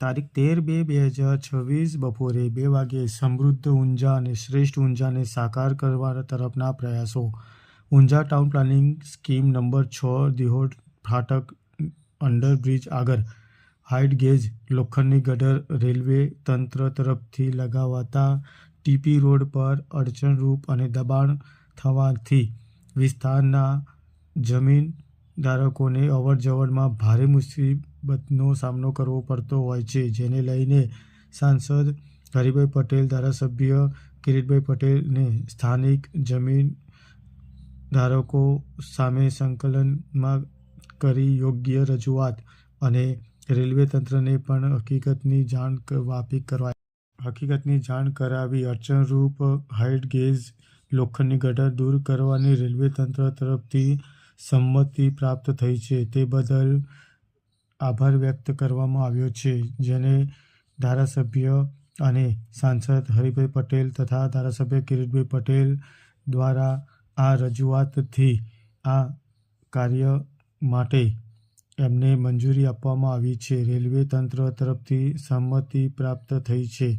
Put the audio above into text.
તારીખ 13/2/2026 બપોરે 2 વાગ્યે સમૃદ્ધ ઊંઝા અને શ્રેષ્ઠ ઊંઝાને સાકાર કરવા તરફના પ્રયાસો. Unjha town planning scheme number 6 Dihor ફાટક અંડરબ્રિજ આગળ હાઇટ ગેજ લોખંડની ગટર રેલવે તંત્ર તરફથી લગાવાતા ટીપી રોડ પર અડચણરૂપ અને દબાણ થવાથી વિસ્તારના જમીન ધારકોને અવરજવરમાં ભારે મુસીબતનો સામનો કરવો પડતો હોય છે, જેને લઈને સાંસદ હરિભાઈ પટેલ, ધારાસભ્ય કિરીટભાઈ પટેલને સ્થાનિક જમીન ધારકો સામે સંકલનમાં કરી યોગ્ય રજૂઆત અને રેલવે તંત્રને પણ હકીકતની જાણ કરાવી અડચણરૂપ હાઇટ ગેજ લોખંડની ગટર દૂર કરવાની રેલવે તંત્ર તરફથી સંમતિ પ્રાપ્ત થઈ છે, તે બદલ આભાર વ્યક્ત કરવામાં આવ્યો છે, જેને ધારાસભ્ય અને સાંસદ હરિભાઈ પટેલ તથા ધારાસભ્ય કિરીટભાઈ પટેલ દ્વારા આ રજૂઆતથી આ કાર્ય માટે એમને મંજૂરી આપવામાં આવી છે. રેલવે તંત્ર તરફથી સંમતિ પ્રાપ્ત થઈ છે.